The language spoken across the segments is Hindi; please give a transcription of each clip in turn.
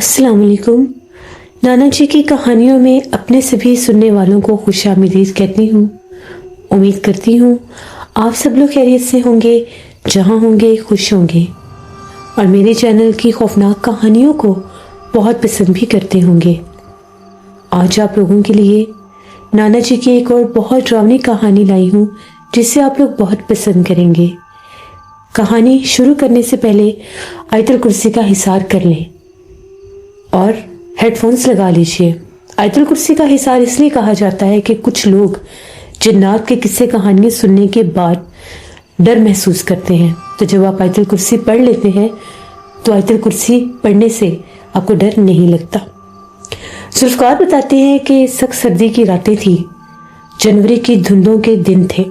अस्सलाम वालेकुम। नाना जी की कहानियों में अपने सभी सुनने वालों को खुशामदीद कहती हूँ। उम्मीद करती हूँ आप सब लोग खैरियत से होंगे, जहाँ होंगे खुश होंगे और मेरे चैनल की खौफनाक कहानियों को बहुत पसंद भी करते होंगे। आज आप लोगों के लिए नाना जी की एक और बहुत डरावनी कहानी लाई हूँ जिसे आप लोग बहुत पसंद करेंगे। कहानी शुरू करने से पहले आयतुल कुर्सी का हिसार कर लें और हेडफोन्स लगा लीजिए। आयतुल कुर्सी का हिसार इसलिए कहा जाता है कि कुछ लोग जिन्नात के किस्से कहानियां सुनने के बाद डर महसूस करते हैं, तो जब आप आयतुल कुर्सी पढ़ लेते हैं तो आयतुल कुर्सी पढ़ने से आपको डर नहीं लगता। जुल्फकार बताते हैं कि सख्त सर्दी की रातें थी, जनवरी की धुंधों के दिन थे।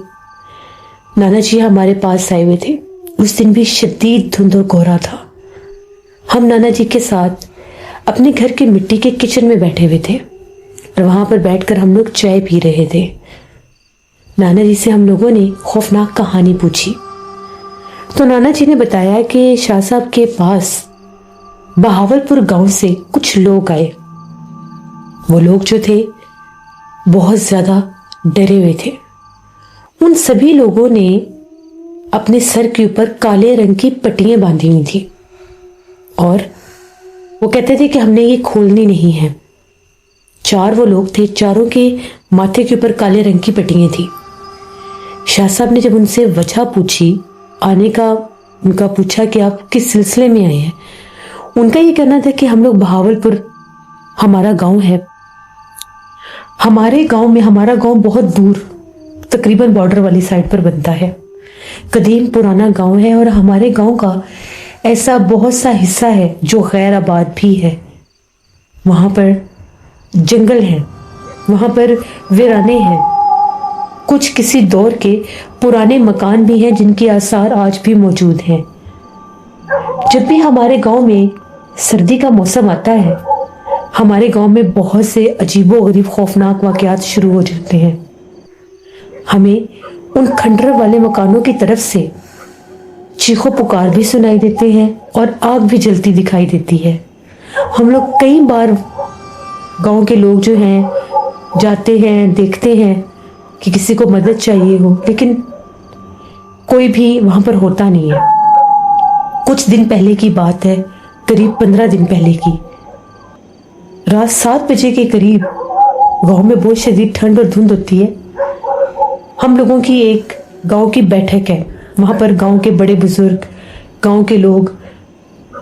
नाना जी हमारे पास आए हुए थे। उस दिन भी शदीद धुंध और कोहरा था। हम नाना जी के साथ अपने घर के मिट्टी के किचन में बैठे हुए थे और वहां पर बैठकर हम लोग चाय पी रहे थे। नाना जी से हम लोगों ने खौफनाक कहानी पूछी तो नाना जी ने बताया कि शाह साहब के पास बहावलपुर गांव से कुछ लोग आए। वो लोग जो थे बहुत ज्यादा डरे हुए थे। उन सभी लोगों ने अपने सर के ऊपर काले रंग की पट्टियां बांधी हुई थी और वो कहते थे कि हमने ये खोलनी नहीं है। चार वो लोग थे, चारों के माथे के ऊपर काले रंग की पट्टियां थी। शाह साहब ने जब उनसे वजह पूछी आने का, उनका पूछा कि आप किस सिलसिले में आए हैं, उनका ये कहना था कि हम लोग बहावलपुर, हमारा गांव है, हमारे गांव में, हमारा गांव बहुत दूर तकरीबन बॉर्डर वाली साइड पर बनता है। कदीम पुराना गांव है और हमारे गांव का ऐसा बहुत सा हिस्सा है जो गैर आबाद भी है। वहां पर जंगल है, वहां पर वीराने हैं, कुछ किसी दौर के पुराने मकान भी हैं जिनके आसार आज भी मौजूद हैं। जब भी हमारे गांव में सर्दी का मौसम आता है, हमारे गांव में बहुत से अजीबोगरीब खौफनाक वाकयात शुरू हो जाते हैं। हमें उन खंडर वाले मकानों की तरफ से चीखों पुकार भी सुनाई देते हैं और आग भी जलती दिखाई देती है। हम लोग कई बार गांव के लोग जो हैं जाते हैं, देखते हैं कि किसी को मदद चाहिए हो, लेकिन कोई भी वहां पर होता नहीं है। कुछ दिन पहले की बात है, करीब 15 दिन पहले की रात 7 बजे के करीब गांव में बहुत शदीद ठंड और धुंध होती है। हम लोगों की एक गांव की बैठक है, वहां पर गांव के बड़े बुजुर्ग, गांव के लोग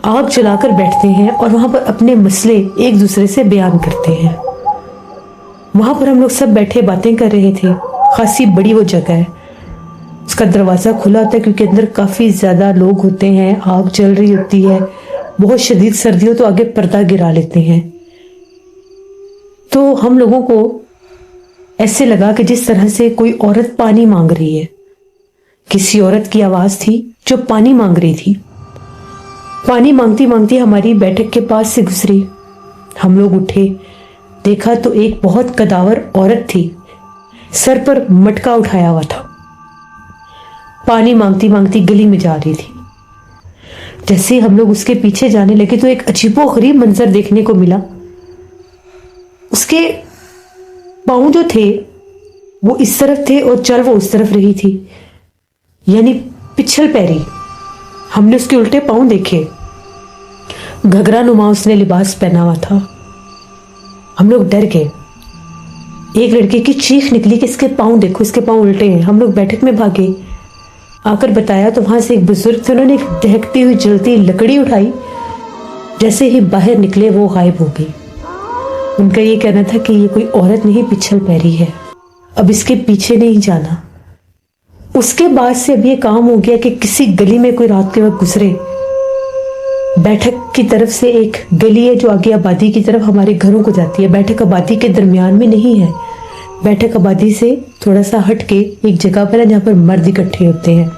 आग जलाकर बैठते हैं और वहां पर अपने मसले एक दूसरे से बयान करते हैं। वहां पर हम लोग सब बैठे बातें कर रहे थे। खासी बड़ी वो जगह है, उसका दरवाजा खुला होता है क्योंकि अंदर काफी ज्यादा लोग होते हैं, आग जल रही होती है। बहुत शदीद सर्दी हो तो आगे पर्दा गिरा लेते हैं। तो हम लोगों को ऐसे लगा कि जिस तरह से कोई औरत पानी मांग रही है। किसी औरत की आवाज थी जो पानी मांग रही थी। पानी मांगती मांगती हमारी बैठक के पास से गुजरी। हम लोग उठे, देखा तो एक बहुत कदावर औरत थी, सर पर मटका उठाया हुआ था, पानी मांगती मांगती गली में जा रही थी। जैसे हम लोग उसके पीछे जाने लगे तो एक अजीबोगरीब मंजर देखने को मिला। उसके पांव जो थे वो इस तरफ थे और चल वो उस तरफ रही थी, यानी पिछल पैरी। हमने उसके उल्टे पांव देखे। घघरा नुमा उसने लिबास पहना हुआ था। हम लोग डर गए। एक लड़के की चीख निकली कि इसके पांव देखो, इसके पांव उल्टे हैं। हम लोग बैठक में भागे, आकर बताया तो वहां से एक बुजुर्ग थे, उन्होंने एक दहकती हुई जलती लकड़ी उठाई। जैसे ही बाहर निकले वो गायब हो गई। उनका ये कहना था कि ये कोई औरत नहीं, पिछल पैरी है, अब इसके पीछे नहीं जाना। उसके बाद से अब ये काम हो गया कि किसी गली में कोई रात के वक्त गुजरे, बैठक की तरफ से एक गली है जो आगे आबादी की तरफ हमारे घरों को जाती है। बैठक आबादी के दरमियान में नहीं है, बैठक आबादी से थोड़ा सा हट के एक जगह पर है जहां पर मर्द इकट्ठे होते हैं।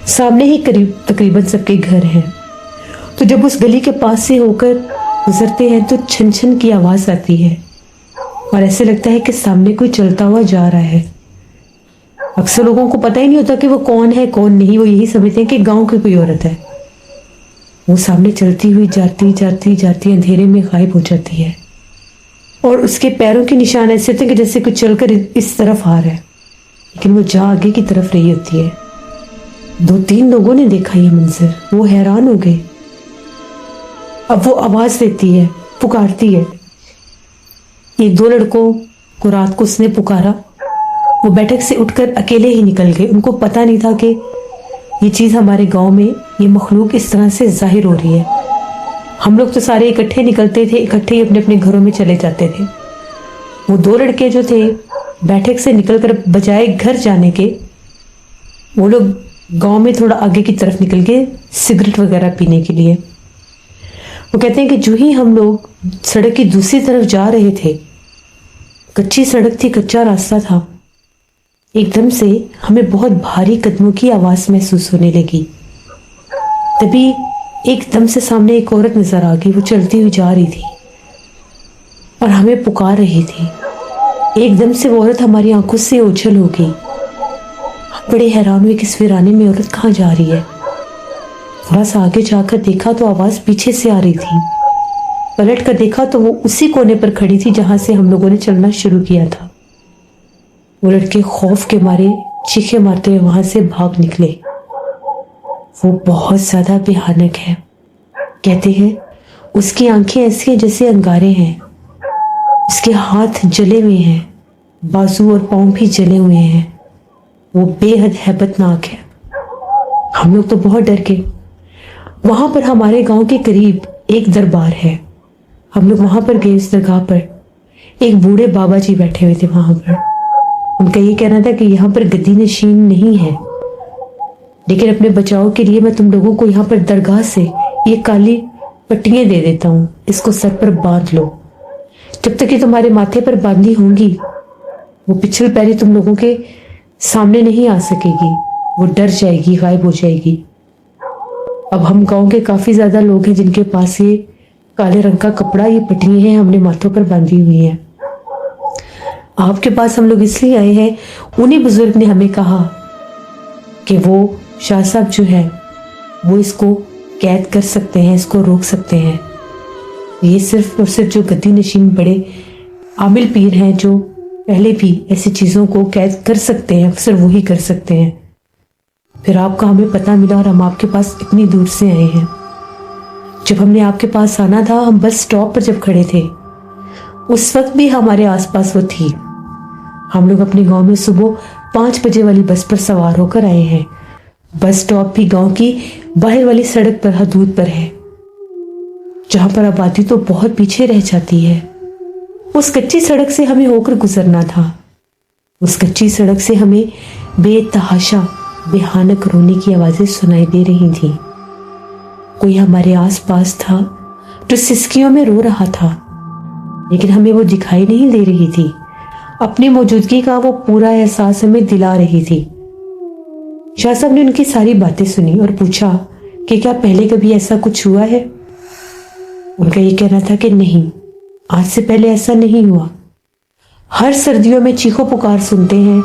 सामने ही करीब तकरीबन सबके घर हैं। तो जब उस गली के पास से होकर गुजरते हैं तो छन छन की आवाज आती है और ऐसे लगता है कि सामने कोई चलता हुआ जा रहा है। अक्सर लोगों को पता ही नहीं होता कि वो कौन है कौन नहीं, वो यही समझते हैं कि गांव की कोई औरत है। वो सामने चलती हुई जाती जाती जाती अंधेरे में गायब हो जाती है और उसके पैरों के निशान ऐसे थे कि जैसे कुछ चलकर इस तरफ आ रहा है, लेकिन वो जा आगे की तरफ रही होती है। 2-3 लोगों ने देखा ये मंजर, वो हैरान हो गए। अब वो आवाज देती है, पुकारती है। 1-2 लड़कों को रात को उसने पुकारा। वो बैठक से उठकर अकेले ही निकल गए। उनको पता नहीं था कि ये चीज हमारे गांव में ये मखलूक इस तरह से जाहिर हो रही है। हम लोग तो सारे इकट्ठे निकलते थे, इकट्ठे ही अपने अपने घरों में चले जाते थे। वो 2 लड़के जो थे बैठक से निकलकर बजाय घर जाने के वो लोग गांव में थोड़ा आगे की तरफ निकल गए सिगरेट वगैरह पीने के लिए। वो कहते हैं कि जो ही हम लोग सड़क की दूसरी तरफ जा रहे थे, कच्ची सड़क थी, कच्चा रास्ता था, एकदम से हमें बहुत भारी कदमों की आवाज महसूस होने लगी। तभी एकदम से सामने एक औरत नजर आ गई। वो चलती हुई जा रही थी और हमें पुकार रही थी। एकदम से वो औरत हमारी आंखों से ओझल हो गई। हम बड़े हैरान हुए कि इस वीराने में औरत कहाँ जा रही है। थोड़ा सा आगे जाकर देखा तो आवाज पीछे से आ रही थी। पलट कर देखा तो वो उसी कोने पर खड़ी थी जहां से हम लोगों ने चलना शुरू किया था। वो लड़के खौफ के मारे चीखे मारते हुए वहां से भाग निकले। वो बहुत ज्यादा भयानक है। कहते हैं उसकी आंखें ऐसी हैं जैसे अंगारे हैं, उसके हाथ जले हुए हैं, बाजू और पांव भी जले हुए हैं। वो बेहद हैबतनाक है। हम लोग तो बहुत डर गए। वहां पर हमारे गांव के करीब एक दरबार है। हम लोग वहां पर गए। उस दरगाह पर एक बूढ़े बाबा जी बैठे हुए थे वहां पर। उनका ये कहना था कि यहाँ पर गद्दी नशीन नहीं है, लेकिन अपने बचाव के लिए मैं तुम लोगों को यहाँ पर दरगाह से ये काली पट्टियां दे देता हूँ, इसको सर पर बांध लो। जब तक ये तुम्हारे माथे पर बांधी होंगी वो पिछल पैरी तुम लोगों के सामने नहीं आ सकेगी, वो डर जाएगी, गायब हो जाएगी। अब हम गांव के काफी ज्यादा लोग हैं जिनके पास ये काले रंग का कपड़ा, ये पट्टियां हैं, हमने माथों पर बांधी हुई हैं। आपके पास हम लोग इसलिए आए हैं, उन्हीं बुजुर्ग ने हमें कहा कि वो शाह साहब जो है वो इसको कैद कर सकते हैं, इसको रोक सकते हैं। ये सिर्फ और सिर्फ जो गद्दी नशीन बड़े आमिल पीर हैं जो पहले भी ऐसी चीजों को कैद कर सकते हैं, अक्सर वही कर सकते हैं। फिर आपका हमें पता मिला और हम आपके पास इतनी दूर से आए हैं। जब हमने आपके पास आना था, हम बस स्टॉप पर जब खड़े थे उस वक्त भी हमारे आसपास वो थी। हम लोग अपने गांव में सुबह 5 बजे वाली बस पर सवार होकर आए हैं। बस स्टॉप भी गांव की बाहर वाली सड़क पर हदूद पर है, जहां पर आबादी तो बहुत पीछे रह जाती है। उस कच्ची सड़क से हमें होकर गुजरना था। उस कच्ची सड़क से हमें बेतहाशा भयानक रोने की आवाजें सुनाई दे रही थी। कोई हमारे आसपास था जो सिसकियों में रो रहा था, लेकिन हमें वो दिखाई नहीं दे रही थी। अपनी मौजूदगी का वो पूरा एहसास हमें दिला रही थी। शाह साहब ने उनकी सारी बातें सुनी और पूछा कि क्या पहले कभी ऐसा कुछ हुआ है। उनका ये कहना था कि नहीं, आज से पहले ऐसा नहीं हुआ। हर सर्दियों में चीखो पुकार सुनते हैं,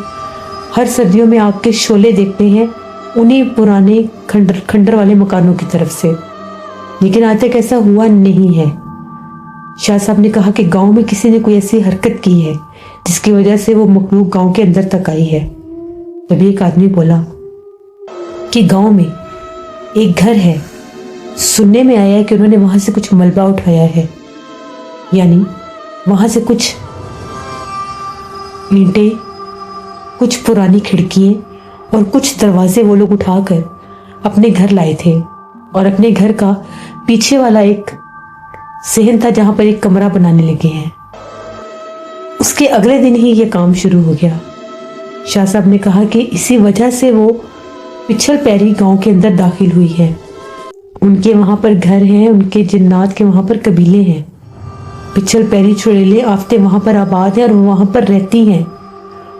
हर सर्दियों में आग के शोले देखते हैं उन्हीं पुराने खंडर वाले मकानों की तरफ से, लेकिन आज तक ऐसा हुआ नहीं है। शाह साहब ने कहा कि गांव में किसी ने कोई ऐसी हरकत की है जिसकी वजह से वो मखलूक गांव के अंदर तक आई है। तभी एक आदमी बोला कि गांव में एक घर है, सुनने में आया है कि उन्होंने वहां से कुछ मलबा उठाया है, यानी वहां से कुछ ईंटें, कुछ पुरानी खिड़कियां और कुछ दरवाजे वो लोग उठाकर अपने घर लाए थे। और अपने घर का पीछे वाला एक सहन था जहां पर एक कमरा बनाने लगे हैं। उसके अगले दिन ही ये काम शुरू हो गया। शाह साहब ने कहा कि इसी वजह से वो पिछल पैरी गांव के अंदर दाखिल हुई है। उनके वहां पर घर हैं, उनके जिन्नात के वहां पर कबीले हैं। पिछल पैरी चुड़ैलें आफते वहां पर आबाद हैं और वो वहां पर रहती हैं।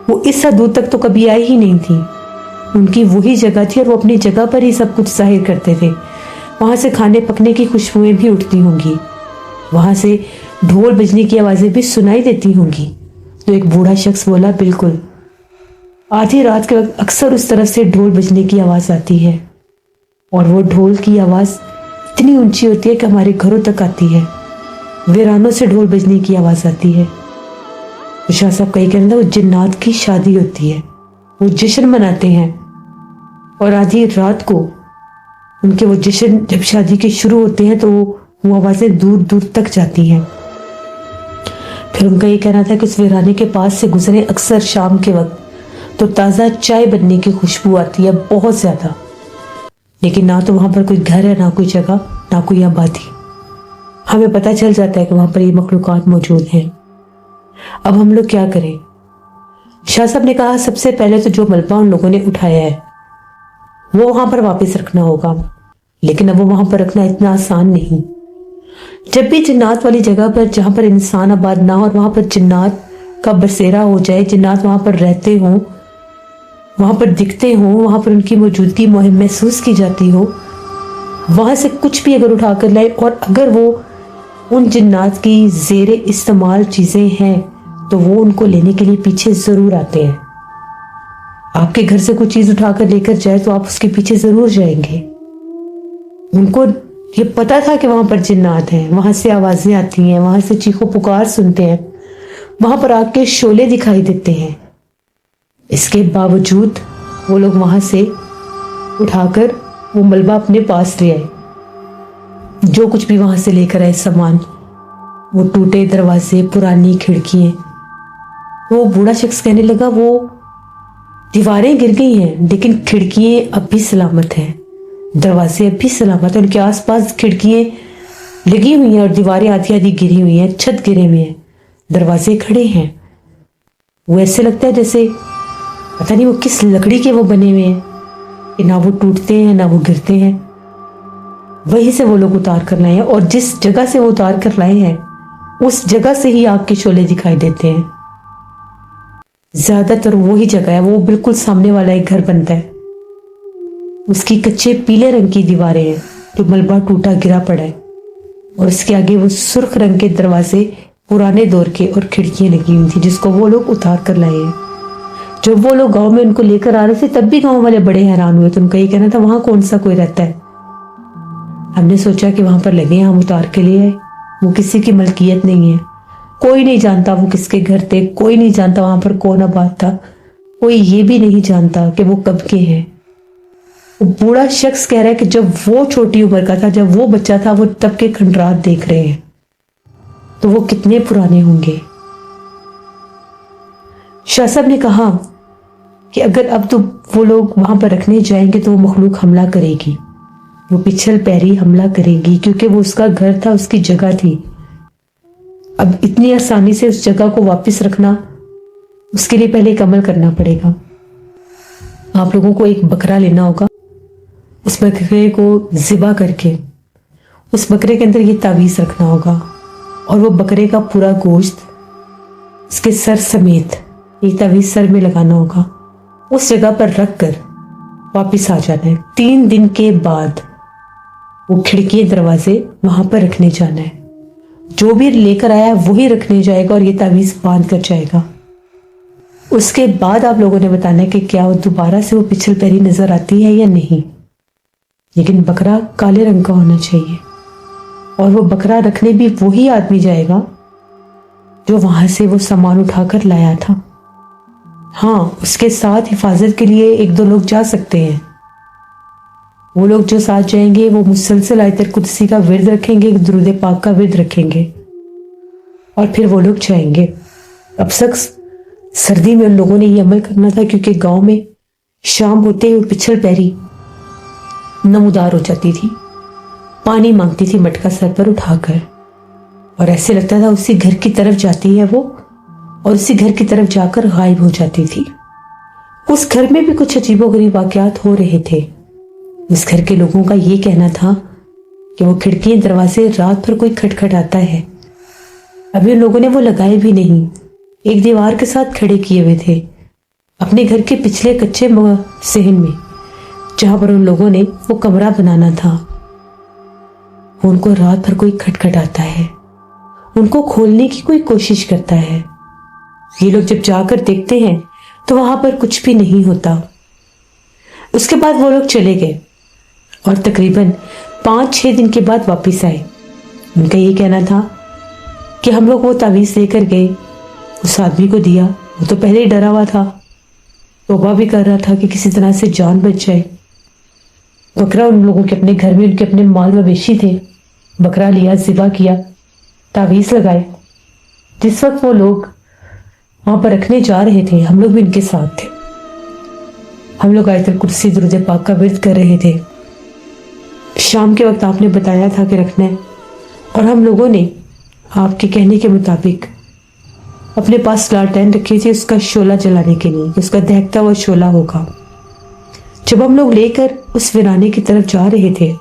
वो इस हदूद तक तो कभी आई ही नहीं थी। उनकी वही जगह थी और वो अपनी जगह पर ही सब कुछ जाहिर करते थे। वहां से खाने पकने की खुशबुएं भी उठती होंगी, वहां से ढोल बजने की आवाजें भी सुनाई देती होंगी। तो एक बूढ़ा शख्स बोला, बिल्कुल, आधी रात के वक्त अक्सर उस तरफ से ढोल बजने की आवाज आती है और वो ढोल की आवाज इतनी ऊंची होती है कि हमारे घरों तक आती है। वीरानों से ढोल बजने की आवाज आती है। तो शाह साहब कहीं कहते हैं वो जिन्नात की शादी होती है, वो जश्न मनाते हैं और आधी रात को उनके वो जश्न जब शादी के शुरू होते हैं तो वो आवाजें दूर दूर तक जाती हैं। फिर उनका ये कहना था कि उस वीराने के पास से गुजरे अक्सर शाम के वक्त तो ताज़ा चाय बनने की खुशबू आती है बहुत ज़्यादा, लेकिन ना तो वहाँ पर कोई घर है, ना कोई जगह, ना कोई आबादी। हमें पता चल जाता है कि वहाँ पर ये मखलूक़ात मौजूद हैं। अब हम लोग क्या करें? शाह साहब ने कहा सबसे पहले तो जो मलबा उन लोगों ने उठाया है वो वहाँ पर वापस रखना होगा, लेकिन अब वो वहाँ पर रखना इतना आसान नहीं। जब भी जिन्नात वाली जगह पर जहाँ पर इंसान आबाद ना हो और वहाँ पर जिन्नात का बसेरा हो जाए, जिन्नात वहाँ पर रहते हों, वहाँ पर दिखते हों, वहाँ पर उनकी मौजूदगी महसूस की जाती हो, वहाँ से कुछ भी अगर उठा कर लाए और अगर वो उन जिन्नात की ज़ेरे इस्तेमाल चीज़ें हैं तो वो उनको लेने के लिए पीछे ज़रूर आते हैं। आपके घर से कुछ चीज़ उठाकर लेकर जाए तो आप उसके पीछे ज़रूर जाएंगे। उनको ये पता था कि वहाँ पर जिन्नात हैं, वहाँ से आवाज़ें आती हैं, वहाँ से चीखों पुकार सुनते हैं, वहाँ पर आग के शोले दिखाई देते हैं। इसके बावजूद वो लोग वहाँ से उठाकर वो मलबा अपने पास ले आए। जो कुछ भी वहाँ से लेकर आए सामान, वो टूटे दरवाजे, पुरानी खिड़कियाँ। वो बूढ़ा शख्स कहने लगा वो दीवारें गिर गई हैं लेकिन खिड़कियाँ अब भी सलामत हैं, दरवाजे अब भी सलामत हैं, उनके आसपास खिड़कियाँ लगी हुई हैं और दीवारें आधी आधी गिरी हुई हैं, छत गिरे हुए हैं, दरवाजे खड़े हैं। वो ऐसे लगता है जैसे पता नहीं वो किस लकड़ी के वो बने हुए हैं कि ना वो टूटते हैं ना वो गिरते हैं। वहीं से वो लोग उतार कर लाए हैं और जिस जगह से वो उतार कर लाए हैं उस जगह से ही आग के शोले दिखाई देते हैं। ज्यादातर वही जगह है, वो बिल्कुल सामने वाला एक घर बनता है, उसकी कच्चे पीले रंग की दीवारें हैं जो मलबा टूटा गिरा पड़ा है और उसके आगे वो सुर्ख रंग के दरवाजे पुराने दौर के और खिड़कियां लगी हुई थी जिसको वो लोग उतार कर लाए हैं। जब वो लोग गांव में उनको लेकर आ रहे थे तब भी गांव वाले बड़े हैरान हुए, तो उनका ये कहना था वहां कौन सा कोई रहता है। हमने सोचा कि वहां पर लगे, हम उतार के लिए आए, वो किसी की मलकियत नहीं है, कोई नहीं जानता वो किसके घर थे, कोई नहीं जानता वहां पर कौन आबाद था, कोई ये भी नहीं जानता कि वो कब के हैं। वो बूढ़ा शख्स कह रहा है कि जब वो छोटी उम्र का था, जब वो बच्चा था, वो तब के खंडरात देख रहे हैं, तो वो कितने पुराने होंगे। शाह साहब ने कहा कि अगर अब तो वो लोग वहां पर रखने जाएंगे तो वो मखलूक हमला करेगी, वो पिछल पैरी हमला करेगी, क्योंकि वो उसका घर था, उसकी जगह थी। अब इतनी आसानी से उस जगह को वापस रखना, उसके लिए पहले एक अमल करना पड़ेगा। आप लोगों को एक बकरा लेना होगा, उस बकरे को ज़िबा करके उस बकरे के अंदर ये तावीज़ रखना होगा और वो बकरे का पूरा गोश्त उसके सर समेत एक तावीज़ सर में लगाना होगा, उस जगह पर रख कर वापिस आ जाना है। 3 दिन के बाद वो खिड़की दरवाजे वहां पर रखने जाना है, जो भी लेकर आया वही रखने जाएगा और ये तावीज़ बांध कर जाएगा। उसके बाद आप लोगों ने बताना है कि क्या वो दोबारा से वो पिछल पैरी नजर आती है या नहीं, लेकिन बकरा काले रंग का होना चाहिए और वो बकरा रखने भी वही आदमी जाएगा जो वहां से वो सामान उठाकर लाया था। हाँ, उसके साथ हिफाजत के लिए 1-2 लोग जा सकते हैं। वो लोग जो साथ जाएंगे वो मुसलसल आयतल कुदसी का विर्द रखेंगे, दुरूद पाक का विर्द रखेंगे और फिर वो लोग जाएंगे। अब सख्त सर्दी में उन लोगों ने ये अमल करना था क्योंकि गांव में शाम होते ही पिछल पैरी नमूदार हो जाती थी, पानी मांगती थी मटका सर पर उठाकर और ऐसे लगता था उसी घर की तरफ जाती है वो और उसी घर की तरफ जाकर गायब हो जाती थी। उस घर में भी कुछ अजीबोगरीब वाकयात हो रहे थे। उस घर के लोगों का ये कहना था कि वो खिड़की दरवाजे रात भर कोई खटखटाता है। अभी उन लोगों ने वो लगाए भी नहीं, एक दीवार के साथ खड़े किए हुए थे अपने घर के पिछले कच्चे सहन में, जहां पर उन लोगों ने वो कमरा बनाना था। उनको रात भर कोई खटखटाता है, उनको खोलने की कोई कोशिश करता है। ये लोग जब जाकर देखते हैं तो वहां पर कुछ भी नहीं होता। उसके बाद वो लोग चले गए और तकरीबन 5-6 दिन के बाद वापस आए। उनका ये कहना था कि हम लोग वो तावीज़ लेकर गए, उस आदमी को दिया, वो तो पहले ही डरा हुआ था, तौबा भी कर रहा था कि किसी तरह से जान बच जाए। बकरा उन लोगों के अपने घर में, उनके अपने माल मवेशी थे, बकरा लिया, ज़िबा किया, तावीज़ लगाए। जिस वक्त वो लोग वहां पर रखने जा रहे थे, हम लोग भी उनके साथ थे। हम लोग आयतुल कुर्सी दुरूद पाक का विर्द कर रहे थे। शाम के वक्त आपने बताया था कि रखना है, और हम लोगों ने आपके कहने के मुताबिक अपने पास लालटेन रखी थी उसका शोला जलाने के लिए, उसका दहकता हुआ शोला होगा। जब हम लोग लेकर उस वीराने की तरफ जा रहे थे,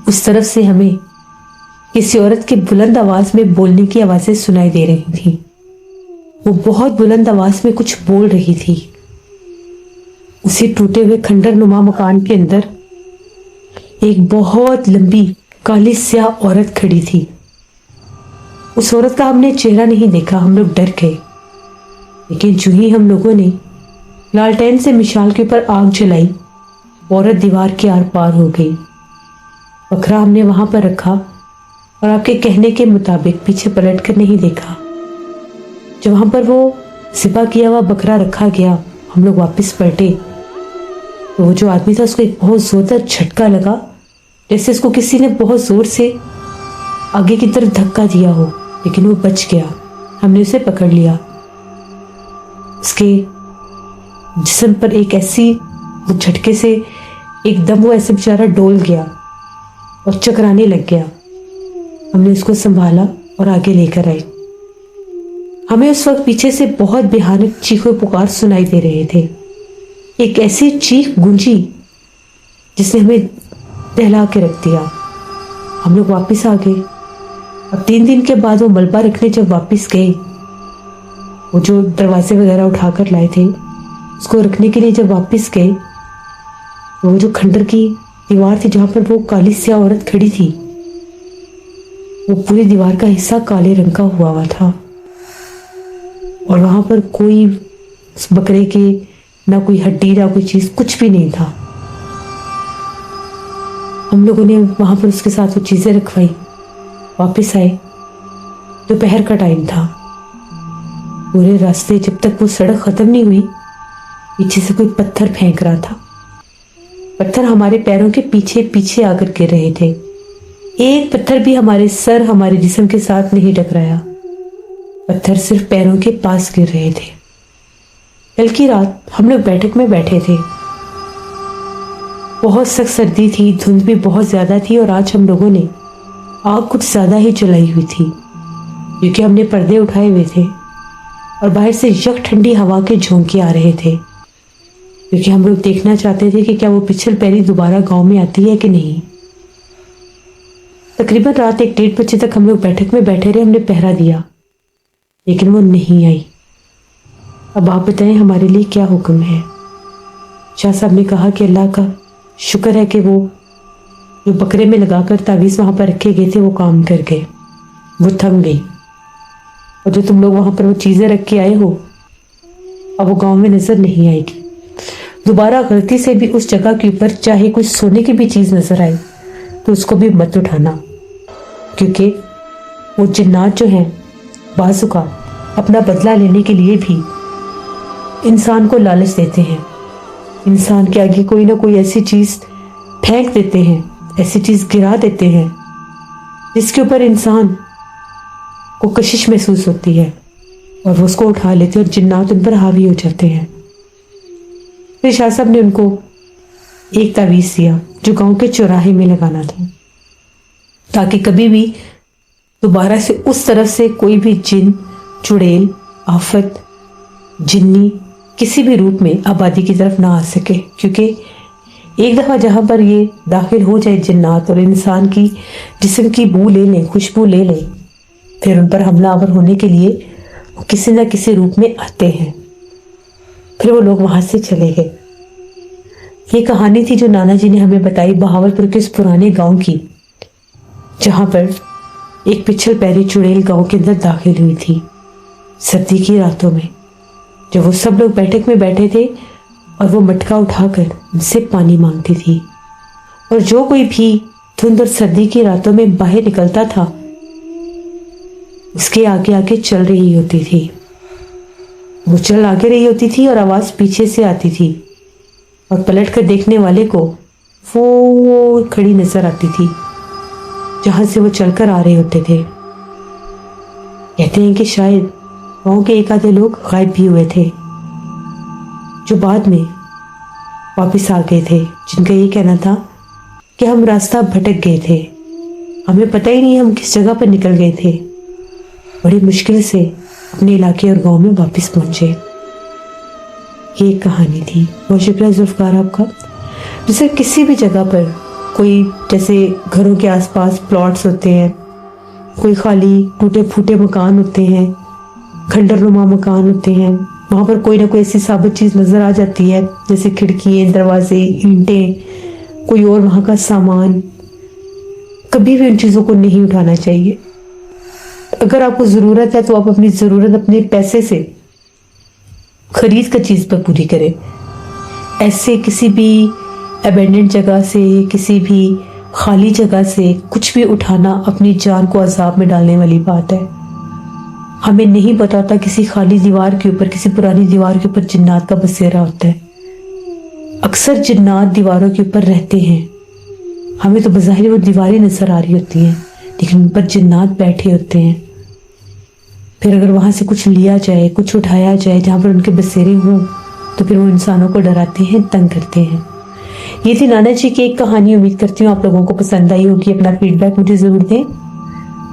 उस तरफ से हमें किसी औरत की बुलंद आवाज में बोलने की आवाजें सुनाई दे रही थी। वो बहुत बुलंद आवाज में कुछ बोल रही थी। उसी टूटे हुए खंडर नुमा मकान के अंदर एक बहुत लंबी काली स्याह औरत खड़ी थी। उस औरत का हमने चेहरा नहीं देखा, हम लोग डर गए। लेकिन जो ही हम लोगों ने लालटेन से मिशाल के ऊपर आग जलाई, औरत दीवार के आर पार हो गई। बकरा हमने वहां पर रखा और आपके कहने के मुताबिक पीछे पलट कर नहीं देखा। जब वहां पर वो ज़िबा किया हुआ बकरा रखा गया, हम लोग वापस पलटे तो वो जो आदमी था, उसको एक बहुत जोरदार झटका लगा, जैसे उसको किसी ने बहुत जोर से आगे की तरफ धक्का दिया हो, लेकिन वो बच गया। हमने उसे पकड़ लिया। उसके जिस्म पर एक ऐसी वो झटके से एकदम वो ऐसे बेचारा डोल गया और चकराने लग गया। हमने उसको संभाला और आगे लेकर आए। हमें उस वक्त पीछे से बहुत भयानक चीखों पुकार सुनाई दे रहे थे। एक ऐसी चीख गूंजी जिसने हमें दहला के रख दिया। हम लोग वापस आ गए। अब 3 दिन के बाद वो मलबा रखने जब वापस गए, वो जो दरवाजे वगैरह उठाकर लाए थे उसको रखने के लिए जब वापस गए, तो वो जो खंडर की दीवार थी जहां पर वो काली स्याह औरत खड़ी थी, वो पूरी दीवार का हिस्सा काले रंग का हुआ था। और वहां पर कोई उस बकरे के ना कोई हड्डी ना कोई चीज, कुछ भी नहीं था। हम लोगों ने वहां पर उसके साथ वो चीजें रखवाई, वापस आए। दोपहर का टाइम था। पूरे रास्ते जब तक वो सड़क खत्म नहीं हुई, पीछे से कोई पत्थर फेंक रहा था। पत्थर हमारे पैरों के पीछे पीछे आकर गिर रहे थे। एक पत्थर भी हमारे सर, हमारे जिस्म के साथ नहीं टकराया। पत्थर सिर्फ पैरों के पास गिर रहे थे। कल की रात हम लोग बैठक में बैठे थे। बहुत सख्त सर्दी थी, धुंध भी बहुत ज्यादा थी, और आज हम लोगों ने आग कुछ ज्यादा ही जलाई हुई थी, क्योंकि हमने पर्दे उठाए हुए थे और बाहर से यक ठंडी हवा के झोंके आ रहे थे, क्योंकि हम लोग देखना चाहते थे कि क्या वो पिछल पैरी दोबारा गांव में आती है कि नहीं। तकरीबन रात 1-1:30 बजे तक हम लोग बैठक में बैठे रहे। हमने पहरा दिया, लेकिन वो नहीं आई। अब आप बताएं हमारे लिए क्या हुक्म है। शाह साहब ने कहा कि अल्लाह का शुक्र है कि वो जो बकरे में लगाकर तावीज़ वहां पर रखे गए थे वो काम कर गए, वो थम गई। और जो तुम लोग वहां पर वो चीजें रख के आए हो, अब वो गांव में नजर नहीं आएगी। दोबारा गलती से भी उस जगह के ऊपर चाहे कोई सोने की भी चीज नजर आए तो उसको भी मत उठाना, क्योंकि वो जिन्नात जो हैं बाजू का अपना बदला लेने के लिए भी इंसान को लालच देते हैं। इंसान के आगे कोई ना कोई ऐसी चीज फेंक देते हैं, ऐसी चीज गिरा देते हैं जिसके ऊपर इंसान को कशिश महसूस होती है और वो उसको उठा लेते हैं और जिन्नात उन पर हावी हो जाते हैं। फिर शाह साहब ने उनको एक तावीज़ दिया जो गांव के चौराहे में लगाना था, ताकि कभी भी दोबारा से उस तरफ से कोई भी जिन, चुड़ैल, आफत, जिन्नी किसी भी रूप में आबादी की तरफ ना आ सके। क्योंकि एक दफ़ा जहाँ पर ये दाखिल हो जाए जिन्नात और इंसान की जिस्म की बू ले लें, खुशबू ले लें, फिर उन पर हमलावर होने के लिए वो किसी न किसी रूप में आते हैं। फिर वो लोग वहां से चले गए। ये कहानी थी जो नाना जी ने हमें बताई बहावलपुर के उस पुराने गांव की, जहां पर एक पिछल पैरी चुड़ैल गांव के अंदर दाखिल हुई थी सर्दी की रातों में, जब वो सब लोग बैठक में बैठे थे और वो मटका उठाकर उनसे पानी मांगती थी। और जो कोई भी धुंध और सर्दी की रातों में बाहर निकलता था, उसके आगे आगे चल रही होती थी। वो चल आगे रही होती थी और आवाज पीछे से आती थी और पलट कर देखने वाले को वो खड़ी नजर आती थी जहां से वो चलकर आ रहे होते थे। कहते हैं कि शायद वहां के एक आधे लोग गायब भी हुए थे, जो बाद में वापस आ गए थे, जिनका ये कहना था कि हम रास्ता भटक गए थे, हमें पता ही नहीं हम किस जगह पर निकल गए थे, बड़ी मुश्किल से अपने इलाके और गांव में वापस पहुंचे। ये एक कहानी थी। बहुत शुक्रिया जुल्फकार आपका। जैसे किसी भी जगह पर कोई, जैसे घरों के आसपास प्लॉट्स होते हैं, कोई खाली टूटे फूटे मकान होते हैं, खंडरनुमा मकान होते हैं, वहाँ पर कोई ना कोई ऐसी साबित चीज़ नज़र आ जाती है, जैसे खिड़कियाँ, दरवाजे, ईंटें, कोई और वहाँ का सामान। कभी भी उन चीज़ों को नहीं उठाना चाहिए। अगर आपको ज़रूरत है तो आप अपनी ज़रूरत अपने पैसे से खरीद कर चीज़ पर पूरी करें। ऐसे किसी भी अबेंडेंट जगह से, किसी भी खाली जगह से कुछ भी उठाना अपनी जान को अजाब में डालने वाली बात है। हमें नहीं पता होता किसी खाली दीवार के ऊपर, किसी पुरानी दीवार के ऊपर जिन्नात का बसेरा होता है। अक्सर जिन्नात दीवारों के ऊपर रहते हैं, हमें तो बज़ाहिर वो दीवारें नजर आ रही होती हैं, लेकिन उन पर जिन्नात बैठे होते हैं। फिर अगर वहां से कुछ लिया जाए, कुछ उठाया जाए जहां पर उनके बसेरे हों, तो फिर वो इंसानों को डराते हैं, तंग करते हैं। ये थी नाना जी की एक कहानी। उम्मीद करती हूँ आप लोगों को पसंद आई होगी। अपना फीडबैक मुझे जरूर दें।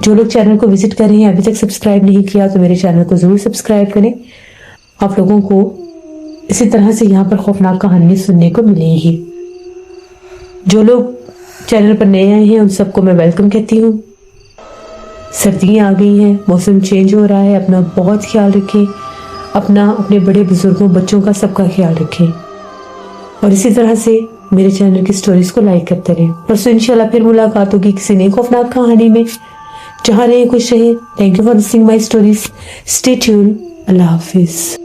जो लोग चैनल को विजिट कर रहे हैं, अभी तक सब्सक्राइब नहीं किया, तो मेरे चैनल को जरूर सब्सक्राइब करें। आप लोगों को इसी तरह से यहाँ पर खौफनाक कहानियां सुनने को मिलेंगी। जो लोग चैनल पर नए आए हैं उन सबको मैं वेलकम कहती हूँ। सर्दियाँ आ गई हैं, मौसम चेंज हो रहा है, अपना बहुत ख्याल रखें। अपने बड़े बुजुर्गों, बच्चों का सबका ख्याल रखें। और इसी तरह से मेरे चैनल की स्टोरीज को लाइक करते रहें। परसों इंशाल्लाह फिर मुलाकात होगी किसी नई खौफनाक कहानी में। जहाँ रहे खुश रहे। Thank you for listening my stories. Stay tune. Allah Hafiz.